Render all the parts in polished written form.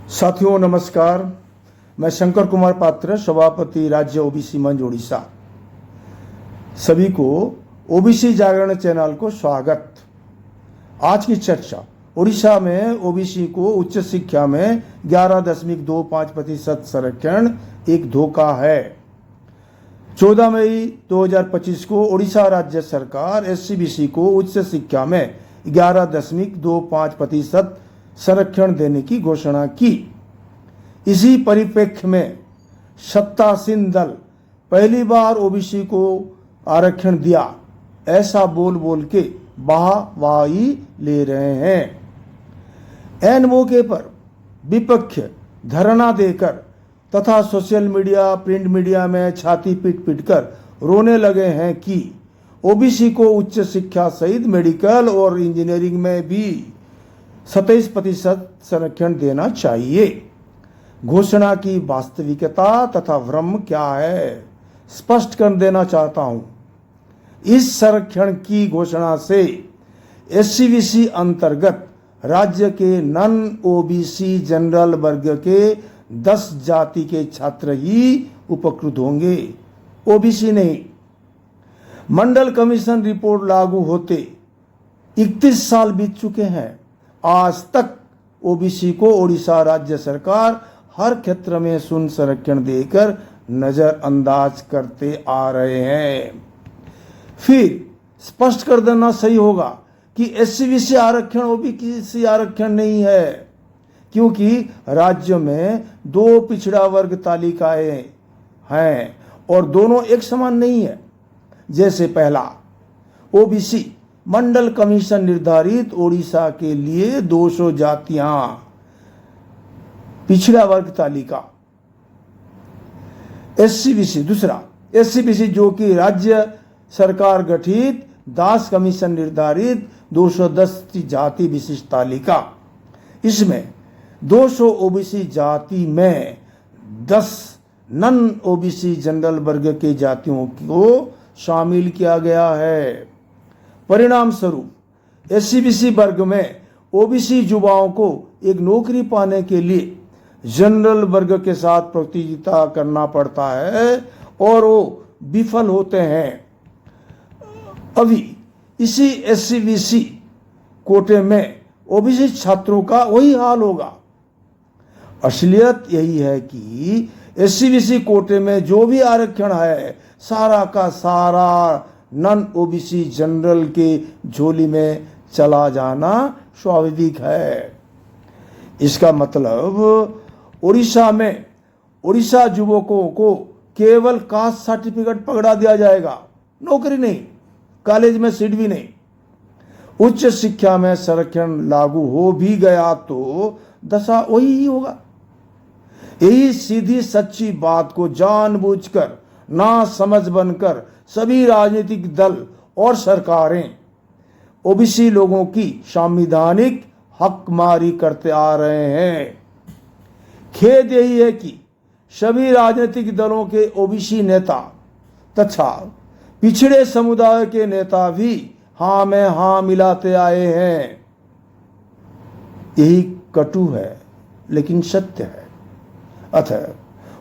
साथियों नमस्कार। मैं शंकर कुमार पात्र, सभापति राज्य ओबीसी मंच उड़ीसा। सभी को ओबीसी जागरण चैनल को स्वागत। आज की चर्चा, उड़ीसा में ओबीसी को उच्च शिक्षा में 11.25% संरक्षण एक धोखा है। 14 मई 2025 को उड़ीसा राज्य सरकार एससीबीसी को उच्च शिक्षा में 11.25% संरक्षण देने की घोषणा की। इसी परिप्रेक्ष्य में सत्तासीन दल पहली बार ओबीसी को आरक्षण दिया ऐसा बोल बोल के वाहवाही ले रहे हैं। ऐन मौके पर विपक्ष धरना देकर तथा सोशल मीडिया, प्रिंट मीडिया में छाती पीट पीट कर रोने लगे हैं कि ओबीसी को उच्च शिक्षा सहित मेडिकल और इंजीनियरिंग में भी 27% संरक्षण देना चाहिए। घोषणा की वास्तविकता तथा भ्रम क्या है, स्पष्ट कर देना चाहता हूं। इस संरक्षण की घोषणा से एससीबीसी अंतर्गत राज्य के नॉन ओबीसी जनरल वर्ग के 10 जाति के छात्र ही उपकृत होंगे, ओबीसी नहीं। मंडल कमीशन रिपोर्ट लागू होते 31 साल बीत चुके हैं। आज तक ओबीसी को उड़ीसा राज्य सरकार हर क्षेत्र में शून्य संरक्षण देकर नजरअंदाज करते आ रहे हैं। फिर स्पष्ट कर देना सही होगा कि एससीबीसी आरक्षण ओबीसी आरक्षण नहीं है, क्योंकि राज्य में 2 पिछड़ा वर्ग तालिकाएं हैं और दोनों एक समान नहीं है। जैसे पहला, ओबीसी मंडल कमीशन निर्धारित ओडिशा के लिए 200 जातियां पिछड़ा वर्ग तालिका। एससीबीसी दूसरा, एससीबीसी जो कि राज्य सरकार गठित दास कमीशन निर्धारित 210 जाति विशिष्ट तालिका। इसमें 200 ओबीसी जाति में 10 नॉन ओबीसी जनरल वर्ग के जातियों को शामिल किया गया है। परिणाम स्वरूप एससीबीसी वर्ग में ओबीसी युवाओं को एक नौकरी पाने के लिए जनरल वर्ग के साथ प्रतियोगिता करना पड़ता है और वो विफल होते हैं। अभी इसी एससीबीसी कोटे में ओबीसी छात्रों का वही हाल होगा। असलियत यही है कि एससीबीसी कोटे में जो भी आरक्षण है सारा का सारा नॉन ओबीसी जनरल के झोली में चला जाना स्वाभाविक है। इसका मतलब उड़ीसा में उड़ीसा युवकों को केवल कास्ट सर्टिफिकेट पकड़ा दिया जाएगा, नौकरी नहीं, कॉलेज में सीट भी नहीं। उच्च शिक्षा में संरक्षण लागू हो भी गया तो दशा वही ही होगा। यही सीधी सच्ची बात को जानबूझकर ना समझ बनकर सभी राजनीतिक दल और सरकारें ओबीसी लोगों की संवैधानिक हकमारी करते आ रहे हैं। खेद यही है कि सभी राजनीतिक दलों के ओबीसी नेता तथा पिछड़े समुदाय के नेता भी हां में हां मिलाते आए हैं। यही कटु है लेकिन सत्य है। अतः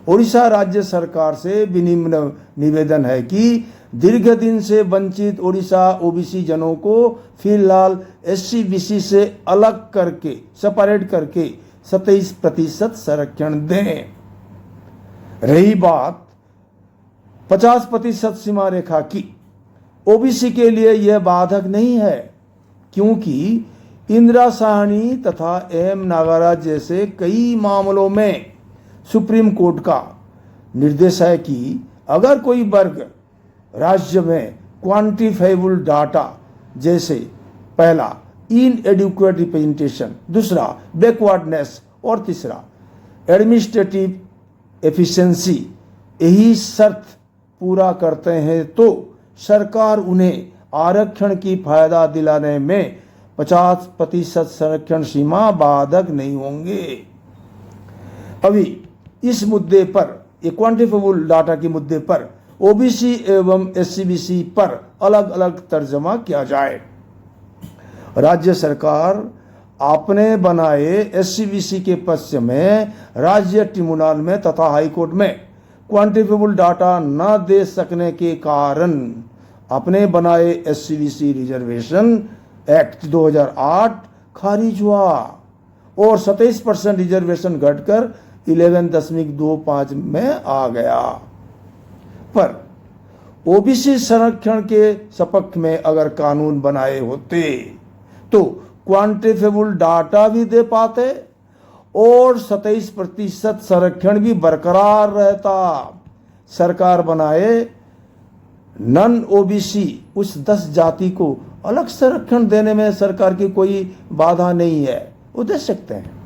उड़ीसा राज्य सरकार से विनम्र निवेदन है कि दीर्घ दिन से वंचित उड़ीसा ओबीसी जनों को फिलहाल एससीबीसी से अलग करके, सेपरेट करके 27% संरक्षण दें। रही बात 50% सीमा रेखा की, ओबीसी के लिए यह बाधक नहीं है, क्योंकि इंदिरा साहनी तथा एम नागराज जैसे कई मामलों में सुप्रीम कोर्ट का निर्देश है कि अगर कोई वर्ग राज्य में क्वांटिफाइबल डाटा, जैसे पहला इनएडिक्वेट रिप्रेजेंटेशन, दूसरा बैकवर्डनेस और तीसरा एडमिनिस्ट्रेटिव एफिशिएंसी, यही शर्त पूरा करते हैं तो सरकार उन्हें आरक्षण की फायदा दिलाने में 50% संरक्षण सीमा बाधक नहीं होंगे। अभी इस मुद्दे पर, ये क्वांटिफाइबल डाटा के मुद्दे पर ओबीसी एवं एससीबीसी पर अलग अलग तर्जमा किया जाए। राज्य सरकार आपने बनाए एससीबीसी के पक्ष में राज्य ट्रिब्यूनल में तथा हाईकोर्ट में क्वांटिफिकेबल डाटा न दे सकने के कारण अपने बनाए एससीबीसी रिजर्वेशन एक्ट 2008 खारिज हुआ और 27% रिजर्वेशन घटकर 11.25 में आ गया। पर ओबीसी संरक्षण के सपक्ष में अगर कानून बनाए होते तो क्वांटिफिकेबल डाटा भी दे पाते और 27% संरक्षण भी बरकरार रहता। सरकार बनाए नन ओबीसी उस 10 जाति को अलग संरक्षण देने में सरकार की कोई बाधा नहीं है, वो दे सकते हैं।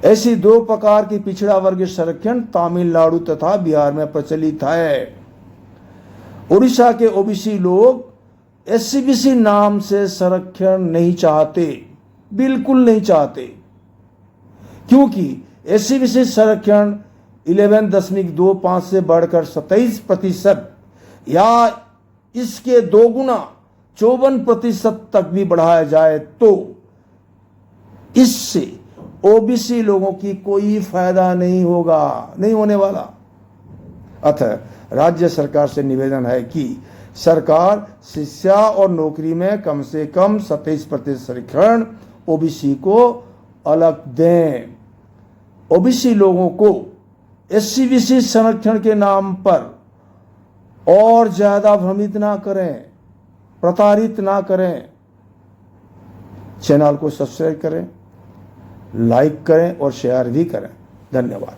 ऐसी 2 प्रकार की पिछड़ा वर्ग संरक्षण तमिलनाडु तथा बिहार में प्रचलित है। उड़ीसा के ओबीसी लोग एससीबीसी नाम से संरक्षण नहीं चाहते, बिल्कुल नहीं चाहते, क्योंकि एससीबीसी संरक्षण 11.25 से बढ़कर 27% या इसके 2 गुना 54% तक भी बढ़ाया जाए तो इससे ओबीसी लोगों की कोई फायदा नहीं होगा, नहीं होने वाला। अतः राज्य सरकार से निवेदन है कि सरकार शिक्षा और नौकरी में कम से कम 27% संरक्षण ओबीसी को अलग दें। ओबीसी लोगों को एससीबीसी संरक्षण के नाम पर और ज्यादा भ्रमित ना करें, प्रताड़ित ना करें। चैनल को सब्सक्राइब करें, लाइक करें और शेयर भी करें। धन्यवाद।